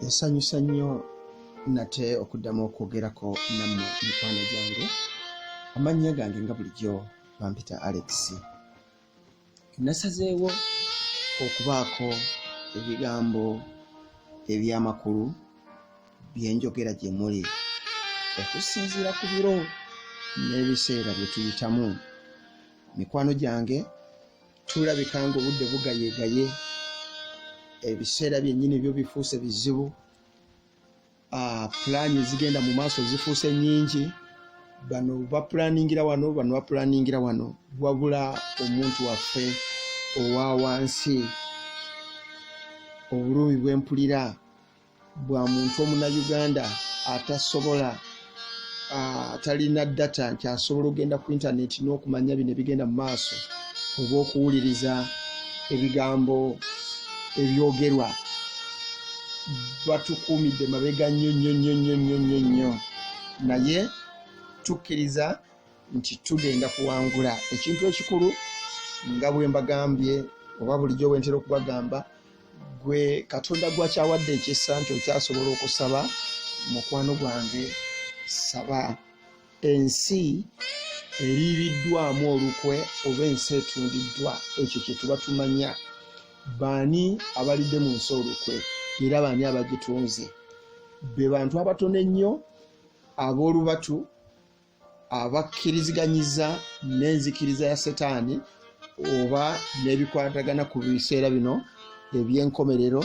Ensanyusa nnyo nate okuddamu okwogerako nammwe mikwano gyange. Amannya gange nga bulijjo bampita Alex. Nasazeewo okubaako ebigambo eby'amakulu byenjogera gye muli okusinziira ku biro n'ebiseera bye tuyitamu. Mikwano gyange, tulabika ng'obudde bugayeegaye, ebiseera byennyini byo bifuuse bizibu, pulaani zigenda mu maaso zifuuse nnyingi. Bano bapulaningira wano, bano bapulaningira wano, wabula omuntu waffe owa wansi, obulumi bw'empulira bwa muntu omunnayuganda atasobola atalina data nti asobola okugenda ku intaneti n'okumanya bino ebigenda mu maaso oba okuwuliriza ebigambo ebyogerwa. Batukuumidde mabega nnyo, naye tukkiriza nti tugenda kuwangula. Ekintu ekikulu nga bwe mbagambye oba bulijjo bwe ntera okubagamba, gwe Katonda gwakyawadde ekisa nti okyasobola okusaba, mukwano gwange saba. Ensi eriiriddwamu olukwe oba ensi etundiddwa, ekyo kye tuba tumanya. Baani abalidde mu nsi olukwe era baani abagitunze? Be bantu abatono ennyo ab'olubatu abakkiriziganyiza n'enzikiriza ya Setaani oba n'ebikwatagana ku biseera bino eby'enkomerero,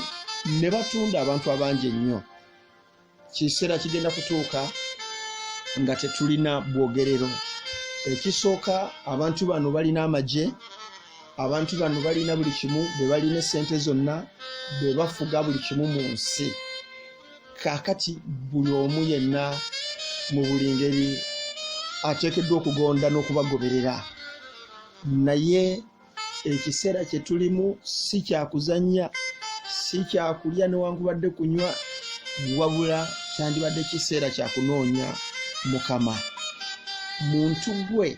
ne batunda abantu abangi ennyo. Kiseera kigenda kutuuka nga tetulina bwogerero. Ekisooka, abantu bano balina amagye, abantu bano balina buli kimu, be balina essente zonna, be bafuga buli kimu mu nsi. Kaakati buli omu yenna mu buli ngeri ateekeddwa okugonda n'okubagoberera. Naye ekiseera kye tulimu si kyakuzannya, si kyakulya newankubadde kunywa, wabula kyandibadde kiseera kyakunoonya Mukama. Muntu gwe,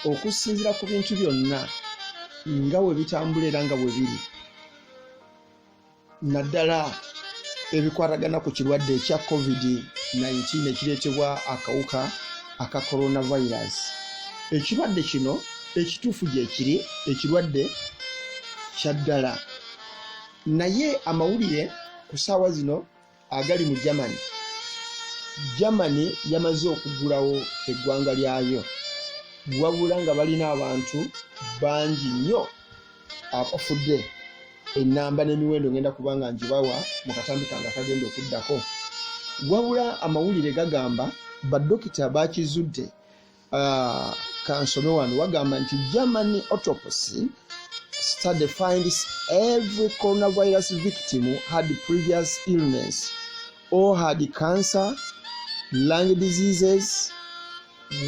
okusinziira ku bintu byonna nga bwe bitambula era nga bwe biri, naddala ebikwatagana ku kirwadde ekya COVID-19 ekireetebwa akawuka aka coronavirus. Ekirwadde kino ekituufu gye kiri, ekirwadde kya ddala. Naye amawulire ku ssaawa zino agali mu Germany yamaze okugulawo eggwanga lyayo, wabula nga balina abantu bangi nnyo abafudde. Ennamba n'emiwendo ngenda kubanga njibawa mu katambi kange akagenda okuddako. Wabula amawulire gagamba baddokita bakizudde. Kansome wano wagamba nti Germany autopsy study finds every coronavirus victim had previous illness or had cancer, lung diseases,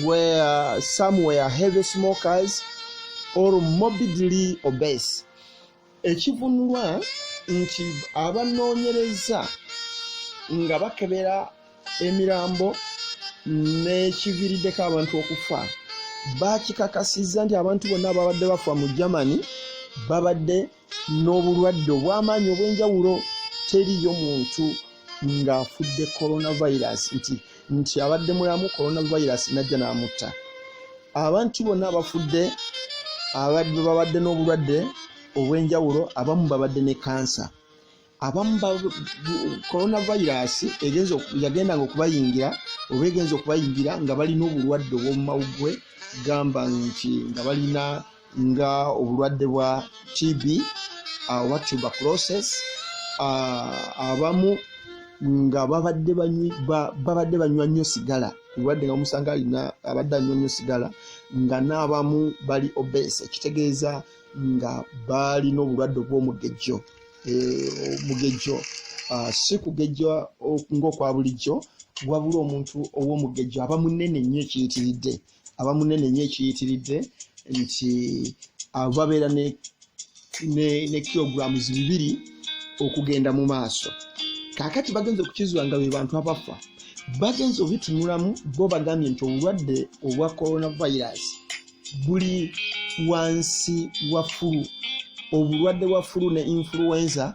where some were heavy smokers or morbidly obese. Ekivunulwa nti abanoonyereza nga bakebera emirambo n'ekiviiriddeko abantu okufa, bakikakasizza nti abantu bonna ababadde bafa mu Germany babadde n'obulwadde obw'amaanyi obw'enjawulo. Teriyo muntu ng'afudde coronavirus nti abadde mulamu coronavirus najja n'amutta. Abantu bonna abafudde babadde n'obulwadde obw'enjawulo, abamu babadde ne kansa, abamu coronavirus yagendanga okubayingira oba egenza okubayingira nga balina obulwadde obw'omu mawuggwe, gamba nti nga balina nga obulwadde bwa TB oba tuberculosis. Abamu nga babadde banywa nnyo sigala, obulwadde nga musanga abadde anywa nnyo sigala, nga n'abamu bali obese, ekitegeeza nga balina obulwadde obw'omugejjo. Omugejjo si kugejja ng'okwa bulijjo, wabula omuntu ow'omugejjo aba munene nnyo ekiyitiridde, nti babeera ne kilograms 2 okugenda mu maaso. Kaakati bagenze okukizuula nga be bantu abafa, bagenze obitunulamu, bo bagambye nti obulwadde obwa coronavirus buli wansi wa flu. Obulwadde bwa flu ne influenza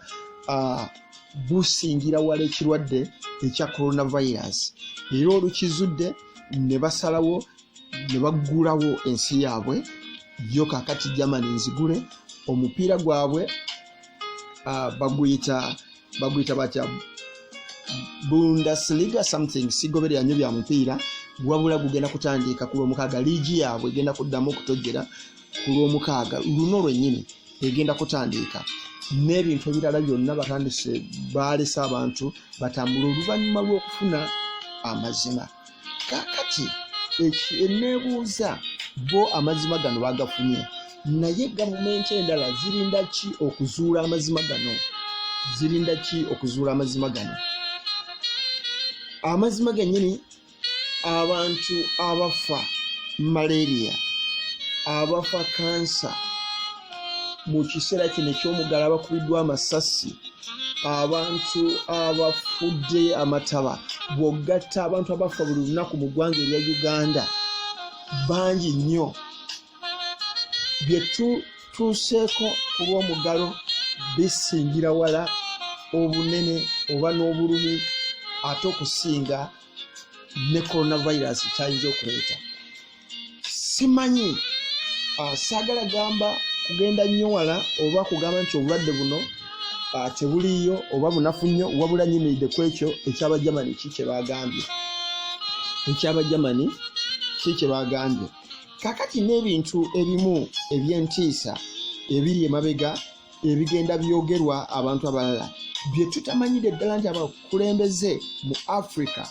busingira wala ekirwadde ekya coronavirus. Era olukizudde ne basalawo ne baggulawo ensi yaabwe yo kakati Germany nzigule omupiira gwabwe baguyita batya Bundesliga something sigoberera nnyo bya mupiira wabula gugenda kutandika ku lw'omukaaga. Liigi yaabwe egenda kuddamu okutojjera ku lw'omukaaga luno lwennyini egenda kutandika n'ebintu ebirala byonna batandise baalesa abantu batambula oluvannyuma lw'okufuna amazima. Kakati eneebuuza bo amazima gano bagafunye naye gavumenti endala zirinda ki okuzuula amazima gano? Zirinda ki okuzuula amazima gano? Amazima gennyini abantu abafa malaria, abafa kansa mu kiseera kino eky'omuggalo abakubiddwa amasasi, abantu abafudde amataba, bw'ogatta abantu abafa buli lunaku mu ggwanga erya Uganda bangi nnyo. Bye tutuuseeko ku lw'omuggalo bisingira wala obunene oba n'obulumi ate okusinga ne coronavirus kyayinza okuleeta. Simanyi saagala gamba kugenda nnyo wala oba kugamba nti obulwadde buno tebuliyo oba bunafu nnyo, wabula nyimiridde ku ekyo eky'Abajamani ki kye bagambye. Eky'Abajamani ki kye bagambye. Kakati n'ebintu ebimu eby'entiisa ebiri emabega ebigenda byogerwa abantu abalala bye tutamanyire ddala nti abakulembeze mu Africa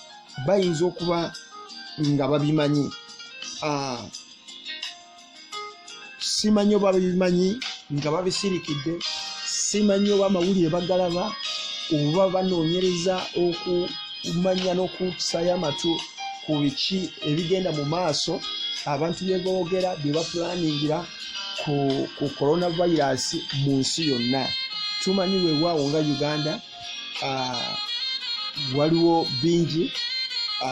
bayinza okuba nga babimanyi. Simanyi oba babimanyi nga babisirikidde, simanyi oba amawulire bagalaba oba banoonyereza okumanya n'okusaya amatu ku biki ebigenda mu maaso abantu bye boogera bye bapulaningira ku coronavirus mu nsi yonna. Tumanyi weewaawo nga Uganda waliwo bingi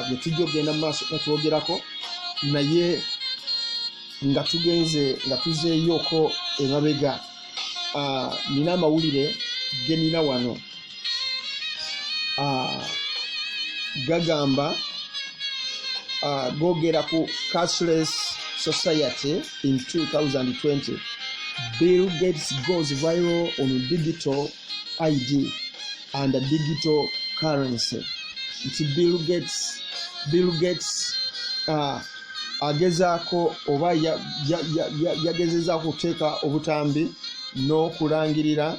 bye tujja okugenda mu maaso katwogerako, naye nga tuzeeyoko emabega. Nina amawulire ge nina wano gagamba gogera ku cashless society in 2020. Bill Gates goes viral on digital ID and digital currency. Nti Bill Gates agezaako oba yagezezaako okuteeka obutambi n'okulangirira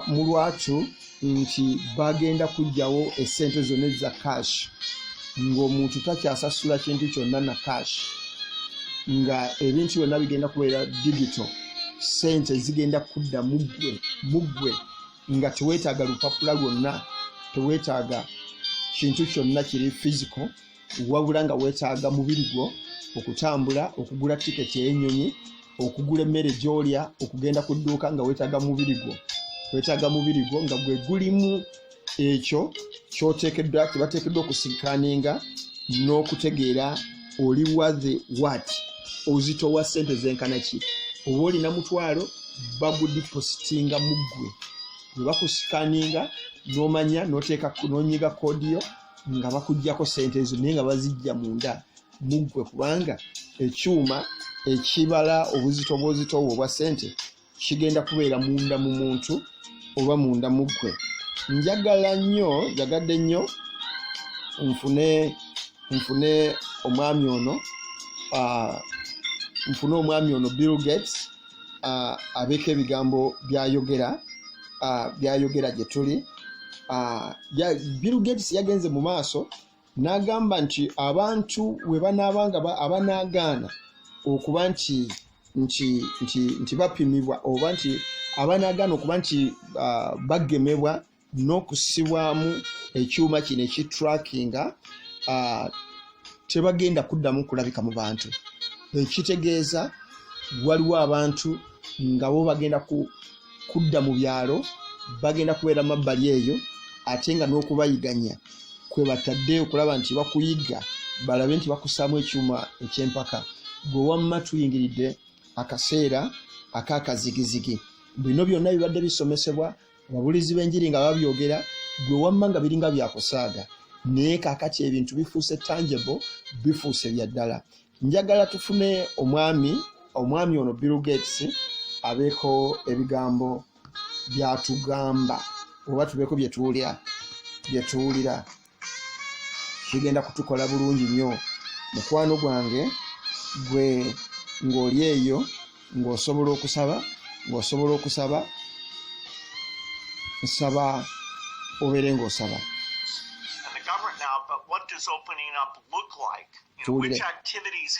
mu lwatu nti bagenda kujjawo essente zonna za cash, ng'omuntu takyasasula kintu kyonna na cash, nga ebintu byonna bigenda kubeera digital. Sente zigenda kudda muggwe nga teweetaaga lupapula lwonna, teweetaaga kintu kyonna kiri physical, wabula nga weetaaga mubiri gwo okutambula, okugula tiketi y'ennyonyi, okugula emmere gy'olya, okugenda ku dduuka nga weetaaga mubiri gwo. Weetaaga mubiri gwo nga gwe gulimu ekyo ky'oteekeddwa tebateekeddwa okusinkaaninga n'okutegeera oli worth what, ozito wa ssente zenkana ki. Oba olina mutwalo bagudipositinga muggwe, bwe bakusikaaninga n'omanya n'onyiga koodiyo nga bakuggyako ssente ezo naye nga bazijja munda muggwe, kubanga ekyuma ekibala obuzito bw'ozito obwo obwa ssente kigenda kubeera munda mu muntu oba munda muggwe. Njagadde nnyo nfune omwami ono Bill Gates abeeko ebigambo byayogera gye tuli. Bill Gates yagenze mu maaso n'agamba nti abantu we banaabanga abanaagaana okuba nti bapimibwa oba nti abanaagaana okuba nti bagemebwa n'okusibwamu ekyuma kino ekitrackinga tebagenda kuddamu kulabika mu bantu. Ekitegeeza waliwo abantu nga bo bagenda kudda mu byalo, bagenda kubeera mabbali eyo, ate nga n'okubayiganya kwe batadde okulaba nti bakuyiga balabe nti bakusaamu ekyuma eky'empaka. Gwe wamma tuyingiridde akaseera ak'akazigizigi. Bino byonna bibadde bisomesebwa ababulizi b'enjiri nga babyogera gwe wamma nga biringa byakusaaga naye kaakati ebintu bifuuse tangible bifuuse bya ddala. Njagala tufune omwami ono Bill Gates abeeko ebigambo byatugamba oba tubeeko byetuwulira kigenda kutukola bulungi nnyo. Mukwano gwange gwe ng'oli eyo ng'osobola okusaba nsaba obeere ng'osaba. But what does opening up look like? Which activities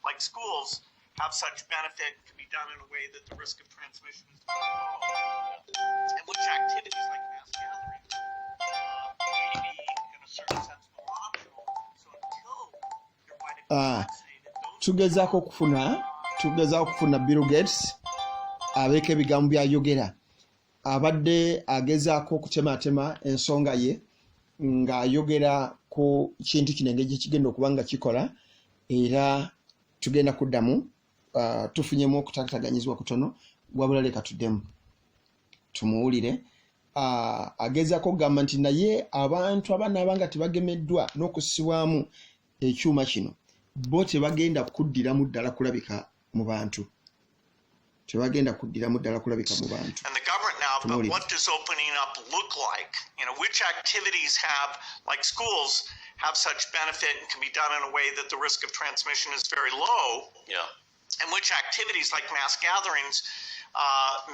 like schools, have such benefit, can be done in a way that the risk of transmission is low? And which activities like mass gathering may be, in a certain sense, more optional. So until you're widely vaccinated, tugezaako kufuna Bill Gates abeeko ebigambo byayogera. Abadde agezaako okutematema ensonga ye ng'ayogera ku kintu kino engeri kigenda okuba nga kikola, era tugenda kuddamu tufunyemu okutakataganyizibwa kutono, wabula leka tuddemu tumuwulire. Agezaako okugamba nti naye abantu abanaaba nga tebagemeddwa n'okussibwamu ekyuma kino bo tebagenda kuddiramu ddala kulabika mu bantu. And the government now, but what does opening up look like? Which activities like schools, have such benefit and can be done in a way that the risk of transmission is very low? Yeah. And which activities like mass gatherings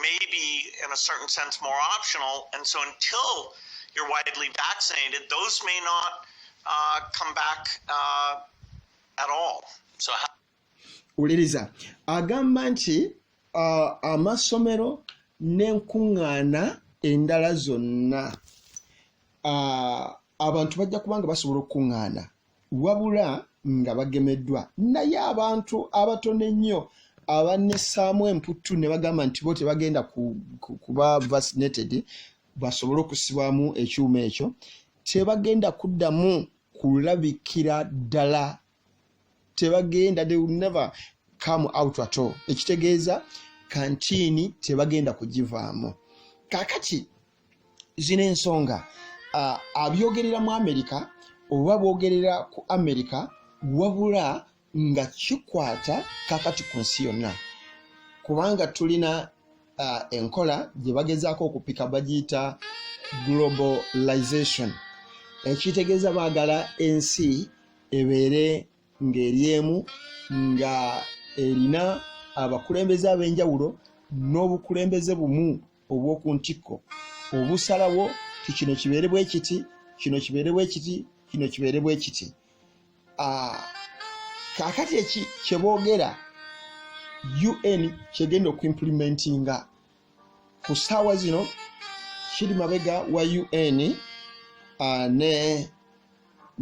may be, in a certain sense, more optional. And so until you're widely vaccinated, those may not come back at all. So uliriza agamba nti amasomero n'enkuŋŋaana endala zonna abantu bajja kubanga basobola okukuŋŋaana wabula nga bagemeddwa, naye abantu abatono ennyo abanessaamu emputtu ne bagamba nti bo tebagenda kuba vaccinated basobole okusibwamu ekyuma ekyo, tebagenda kuddamu kulabikira ddala, tebagenda, they will never come out at all. Ekitegeeza kantiini tebagenda kugivaamu. Kakati zino ensonga abyogerera mu Amerika oba boogerera ku Amerika wabula nga kikwata kakati ku nsi yonna, kubanga tulina enkola gye bagezaako okupika bagiyita globalization. Ekitegeeza baagala ensi ebeere ng'eryemu nga erina abakulembeze ab'enjawulo n'obukulembeze bumu obw'oku ntikko obusalawo ti kino kibeere bwe kiti, kino kibeere bwe kiti, kino kibeere bwe kiti. Kaakati kye boogera UN kyegenda okuimplementinga ku ssaawa zino kiri mabega wa UN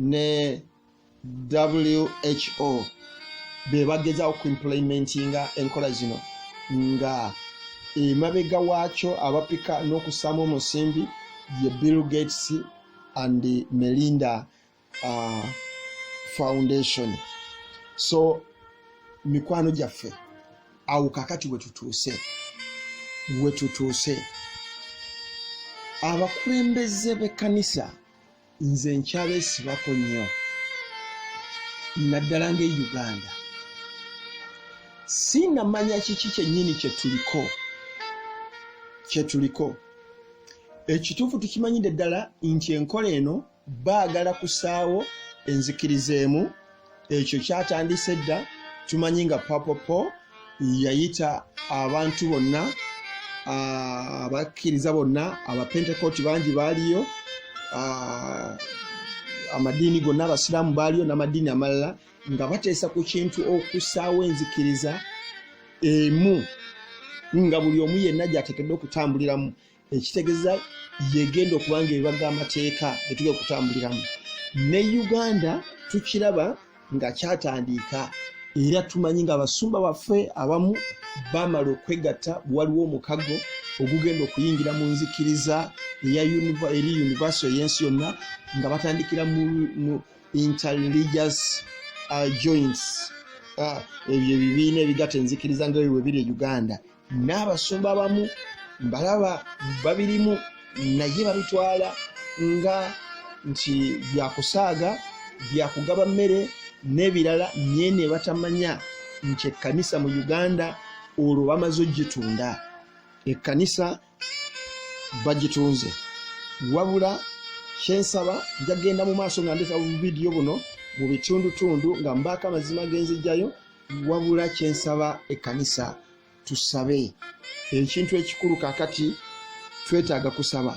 ne WHO be bagezaawo okuimplementinga enkola zino, nga emabega waakyo abapika n'okussaamu omusimbi ye Bill Gates and Melinda Foundation. So mikwano gyaffe awo kakati wetutuuse abakulembeze b'ekkanisa nze nkyabeesibako nnyo naddala ng'e Uganda. Sinnamanya kiki kyennyini kyetuliko. Ekituufu tukimanyidde ddala nti enkola eno baagala kusaawo enzikirizeemu. Ekyo kyatandise dda, tumanyi nga Papopo yayita abantu bonna abakkiriza bonna, abapentekooti bangi baaliyo, amadiini gonna abasiraamu baaliyo n'amadiini amalala, nga bateesa ku kintu okusaawo enzikiriza emu nga buli omu yenna gy'ateekeddwa okutambuliramu. Ekitegeeza yegenda okubanga ebibaga amateeka getugenda okutambuliramu. Ne Uganda tukiraba nga kyatandika, era tumanyi nga abasumba baffe abamu bamala okwegatta waliwo omukago ogugenda okuyingira mu nzikiriza eri universal y'ensi yonna, nga batandikira mu interreligious joints, ebyo ebibiina ebigatta enzikiriza nga bwe biri e Uganda. N'abasumba abamu mbalaba babirimu naye babitwala nga nti byakusaaga byakugaba mmere n'ebirala nyene batamanya nti ekkanisa mu Uganda olwo bamaze ogitunda. Ekkanisa bagitunze wabula kyensaba njagenda mu maaso nga ndeka mu vidiyo buno mu bitundutundu nga mbaako amazima genzijjayo wabula kyensaba ekkanisa tusabe ekintu ekikulu kakati twetaaga kusaba